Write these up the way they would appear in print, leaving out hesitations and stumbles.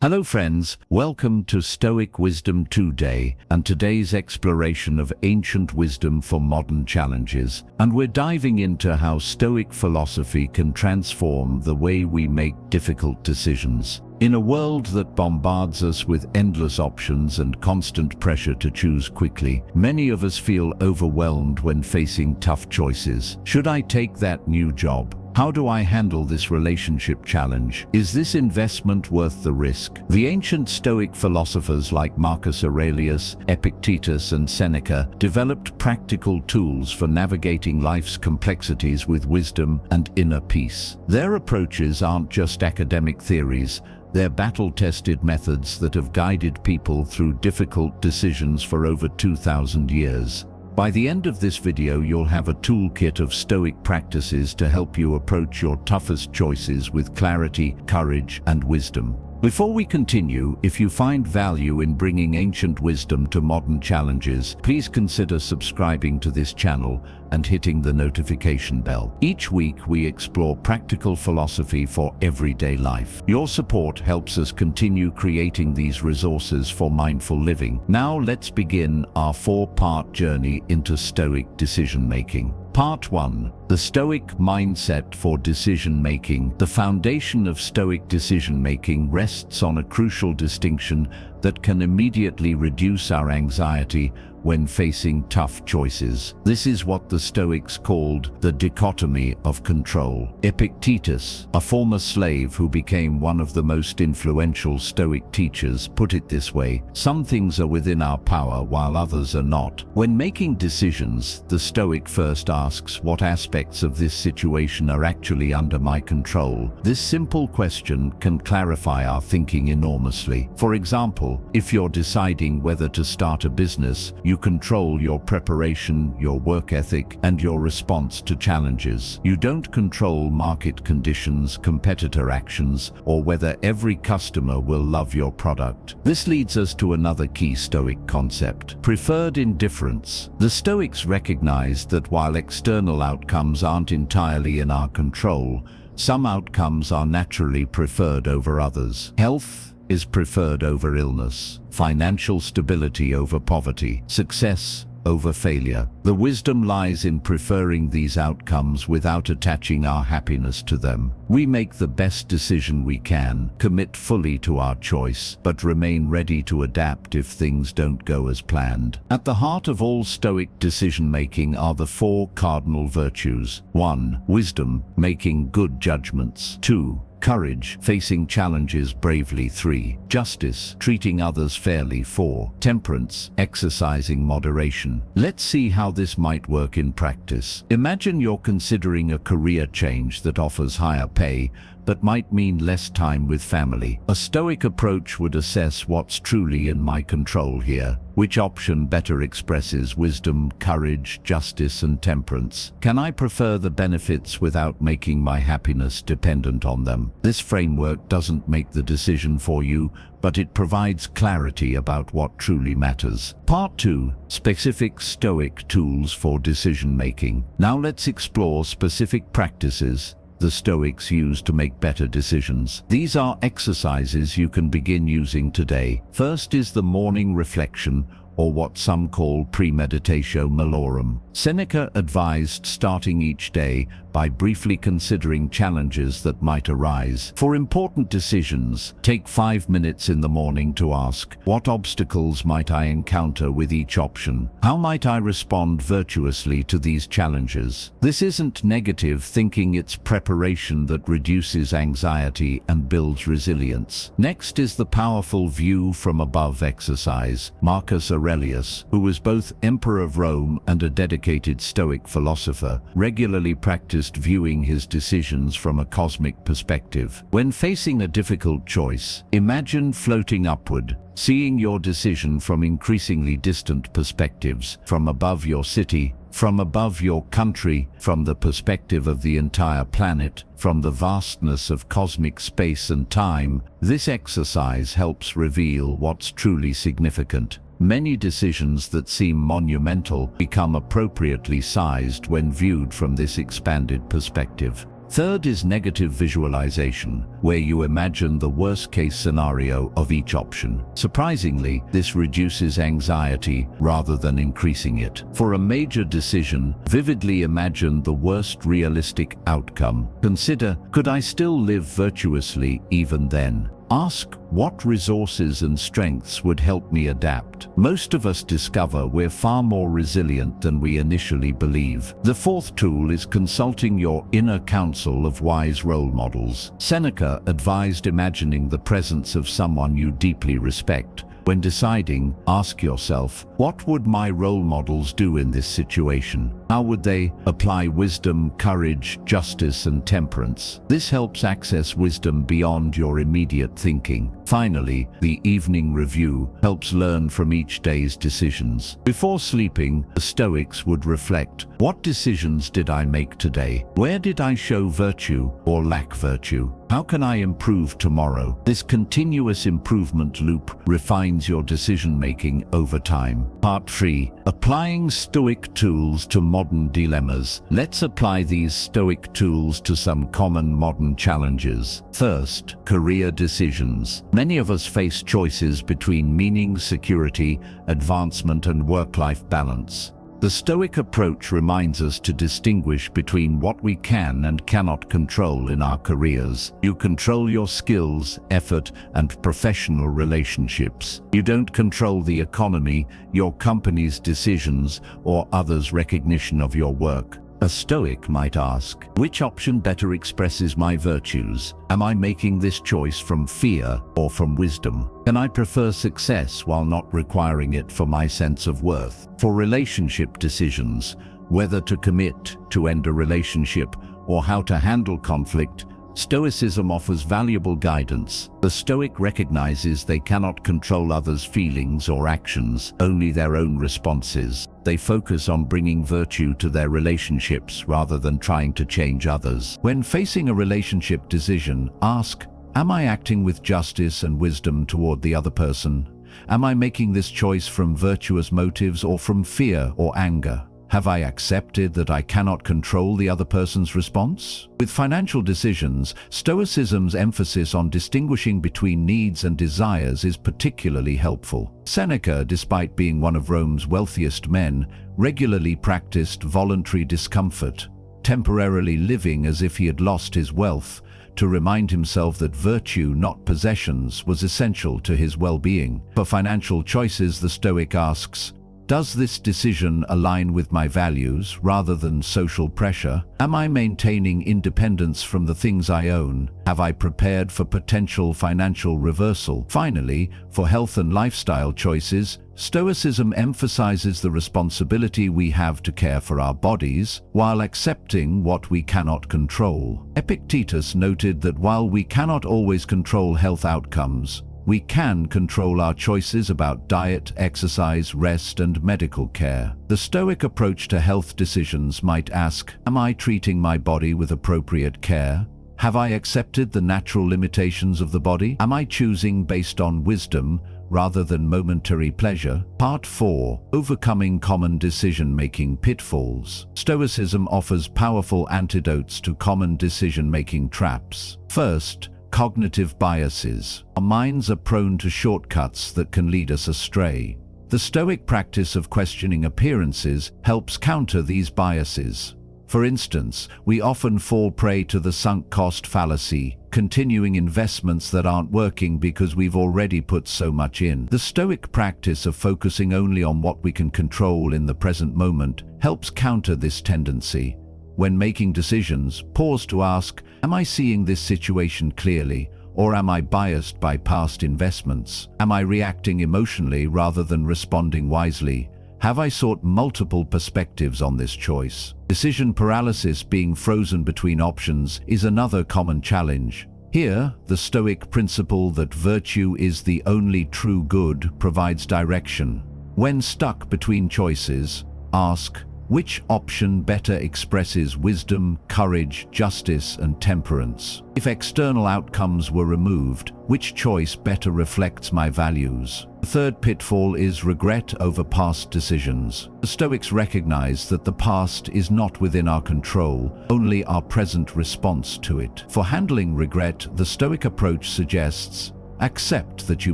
Hello friends, welcome to Stoic Wisdom Today and today's exploration of ancient wisdom for modern challenges. And we're diving into how Stoic philosophy can transform the way we make difficult decisions. In a world that bombards us with endless options and constant pressure to choose quickly, many of us feel overwhelmed when facing tough choices. Should I take that new job? How do I handle this relationship challenge? Is this investment worth the risk? The ancient Stoic philosophers like Marcus Aurelius, Epictetus, and Seneca developed practical tools for navigating life's complexities with wisdom and inner peace. Their approaches aren't just academic theories, they're battle-tested methods that have guided people through difficult decisions for over 2,000 years. By the end of this video, you'll have a toolkit of Stoic practices to help you approach your toughest choices with clarity, courage, and wisdom. Before we continue, if you find value in bringing ancient wisdom to modern challenges, please consider subscribing to this channel and hitting the notification bell. Each week, we explore practical philosophy for everyday life. Your support helps us continue creating these resources for mindful living. Now, let's begin our four-part journey into Stoic decision-making. Part 1. The Stoic mindset for decision-making. The foundation of Stoic decision-making rests on a crucial distinction that can immediately reduce our anxiety when facing tough choices. This is what the Stoics called the Dichotomy of Control. Epictetus, a former slave who became one of the most influential Stoic teachers, put it this way: some things are within our power while others are not. When making decisions, the Stoic first asks, what aspects of this situation are actually under my control? This simple question can clarify our thinking enormously. For example, if you're deciding whether to start a business, you control your preparation, your work ethic, and your response to challenges. You don't control market conditions, competitor actions, or whether every customer will love your product. This leads us to another key Stoic concept: preferred indifferents. The Stoics recognized that while external outcomes aren't entirely in our control, some outcomes are naturally preferred over others. Health is preferred over illness, financial stability over poverty, success over failure. The wisdom lies in preferring these outcomes without attaching our happiness to them. We make the best decision we can, commit fully to our choice, but remain ready to adapt if things don't go as planned. At the heart of all Stoic decision-making are the four cardinal virtues. 1. Wisdom, making good judgments. 2. Courage, facing challenges bravely. 3. Justice, treating others fairly. 4. Temperance, exercising moderation. Let's see how this might work in practice. Imagine you're considering a career change that offers higher pay, but might mean less time with family. A Stoic approach would assess what's truly in my control here. Which option better expresses wisdom, courage, justice, and temperance? Can I prefer the benefits without making my happiness dependent on them? This framework doesn't make the decision for you, but it provides clarity about what truly matters. Part 2. Specific Stoic tools for decision-making. Now let's explore specific practices the Stoics use to make better decisions. These are exercises you can begin using today. First is the morning reflection, or what some call premeditation malorum. Seneca advised starting each day by briefly considering challenges that might arise. For important decisions, take 5 minutes in the morning to ask, what obstacles might I encounter with each option? How might I respond virtuously to these challenges? This isn't negative thinking, it's preparation that reduces anxiety and builds resilience. Next is the powerful view from above exercise. Marcus Aurelius, who was both Emperor of Rome and a dedicated Stoic philosopher, regularly practiced viewing his decisions from a cosmic perspective. When facing a difficult choice, imagine floating upward, seeing your decision from increasingly distant perspectives, from above your city, from above your country, from the perspective of the entire planet, from the vastness of cosmic space and time. This exercise helps reveal what's truly significant. Many decisions that seem monumental become appropriately sized when viewed from this expanded perspective. Third is negative visualization, where you imagine the worst-case scenario of each option. Surprisingly, this reduces anxiety rather than increasing it. For a major decision, vividly imagine the worst realistic outcome. Consider, could I still live virtuously even then? Ask, what resources and strengths would help me adapt? Most of us discover we're far more resilient than we initially believe. The fourth tool is consulting your inner council of wise role models. Seneca advised imagining the presence of someone you deeply respect. When deciding, ask yourself, what would my role models do in this situation? How would they apply wisdom, courage, justice, and temperance? This helps access wisdom beyond your immediate thinking. Finally, the evening review helps learn from each day's decisions. Before sleeping, the Stoics would reflect, what decisions did I make today? Where did I show virtue or lack virtue? How can I improve tomorrow? This continuous improvement loop refines your decision-making over time. Part 3. Applying Stoic tools to modern dilemmas. Let's apply these Stoic tools to some common modern challenges. First, career decisions. Many of us face choices between meaning, security, advancement, and work-life balance. The Stoic approach reminds us to distinguish between what we can and cannot control in our careers. You control your skills, effort, and professional relationships. You don't control the economy, your company's decisions, or others' recognition of your work. A Stoic might ask, which option better expresses my virtues? Am I making this choice from fear or from wisdom? Can I prefer success while not requiring it for my sense of worth? For relationship decisions, whether to commit, to end a relationship, or how to handle conflict, Stoicism offers valuable guidance. The Stoic recognizes they cannot control others' feelings or actions, only their own responses. They focus on bringing virtue to their relationships rather than trying to change others. When facing a relationship decision, ask, am I acting with justice and wisdom toward the other person? Am I making this choice from virtuous motives or from fear or anger? Have I accepted that I cannot control the other person's response? With financial decisions, Stoicism's emphasis on distinguishing between needs and desires is particularly helpful. Seneca, despite being one of Rome's wealthiest men, regularly practiced voluntary discomfort, temporarily living as if he had lost his wealth, to remind himself that virtue, not possessions, was essential to his well-being. For financial choices, the Stoic asks, does this decision align with my values rather than social pressure? Am I maintaining independence from the things I own? Have I prepared for potential financial reversal? Finally, for health and lifestyle choices, Stoicism emphasizes the responsibility we have to care for our bodies while accepting what we cannot control. Epictetus noted that while we cannot always control health outcomes, we can control our choices about diet, exercise, rest, and medical care. The Stoic approach to health decisions might ask, am I treating my body with appropriate care? Have I accepted the natural limitations of the body? Am I choosing based on wisdom rather than momentary pleasure? Part 4. Overcoming common decision-making pitfalls. Stoicism offers powerful antidotes to common decision-making traps. First, cognitive biases. Our minds are prone to shortcuts that can lead us astray. The Stoic practice of questioning appearances helps counter these biases. For instance, we often fall prey to the sunk cost fallacy, continuing investments that aren't working because we've already put so much in. The Stoic practice of focusing only on what we can control in the present moment helps counter this tendency. When making decisions, pause to ask, am I seeing this situation clearly, or am I biased by past investments? Am I reacting emotionally rather than responding wisely? Have I sought multiple perspectives on this choice? Decision paralysis, being frozen between options, is another common challenge. Here, the Stoic principle that virtue is the only true good provides direction. When stuck between choices, ask, Which option better expresses wisdom, courage, justice, and temperance? If external outcomes were removed, which choice better reflects my values? The third pitfall is regret over past decisions. The Stoics recognize that the past is not within our control, only our present response to it. For handling regret, the Stoic approach suggests, accept that you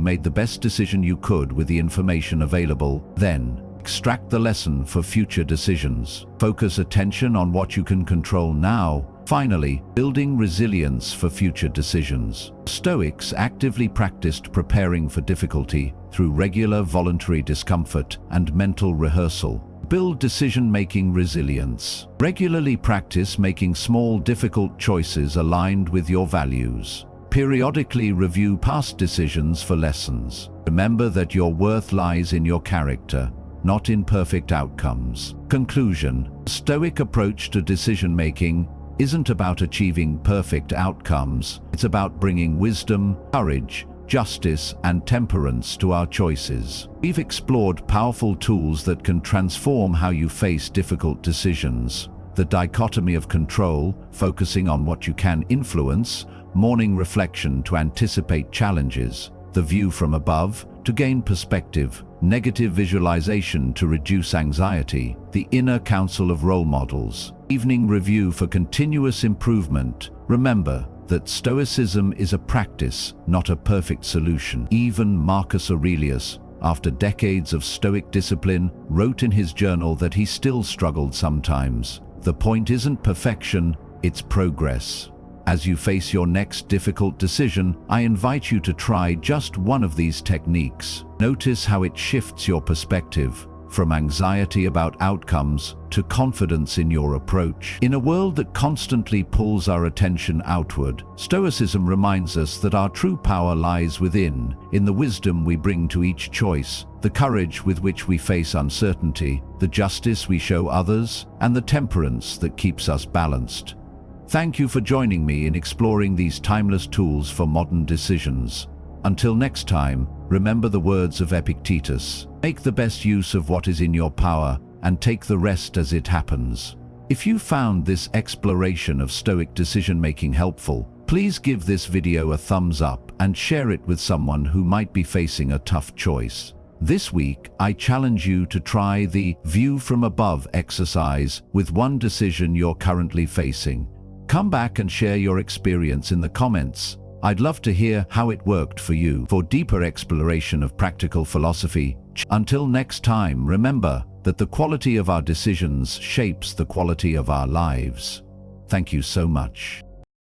made the best decision you could with the information available, then extract the lesson for future decisions. Focus attention on what you can control now. Finally, building resilience for future decisions. Stoics actively practiced preparing for difficulty through regular voluntary discomfort and mental rehearsal. Build decision-making resilience. Regularly practice making small, difficult choices aligned with your values. Periodically review past decisions for lessons. Remember that your worth lies in your character, not in perfect outcomes. Conclusion: the Stoic approach to decision-making isn't about achieving perfect outcomes. It's about bringing wisdom, courage, justice, and temperance to our choices. We've explored powerful tools that can transform how you face difficult decisions. The Dichotomy of Control, focusing on what you can influence, morning reflection to anticipate challenges, the view from above to gain perspective, negative visualization to reduce anxiety, the inner council of role models, evening review for continuous improvement. Remember that Stoicism is a practice, not a perfect solution. Even Marcus Aurelius, after decades of Stoic discipline, wrote in his journal that he still struggled sometimes. The point isn't perfection, it's progress. As you face your next difficult decision, I invite you to try just one of these techniques. Notice how it shifts your perspective, from anxiety about outcomes to confidence in your approach. In a world that constantly pulls our attention outward, Stoicism reminds us that our true power lies within, in the wisdom we bring to each choice, the courage with which we face uncertainty, the justice we show others, and the temperance that keeps us balanced. Thank you for joining me in exploring these timeless tools for modern decisions. Until next time, remember the words of Epictetus: make the best use of what is in your power and take the rest as it happens. If you found this exploration of Stoic decision-making helpful, please give this video a thumbs up and share it with someone who might be facing a tough choice. This week, I challenge you to try the view from above exercise with one decision you're currently facing. Come back and share your experience in the comments. I'd love to hear how it worked for you. For deeper exploration of practical philosophy, until next time, remember that the quality of our decisions shapes the quality of our lives. Thank you so much.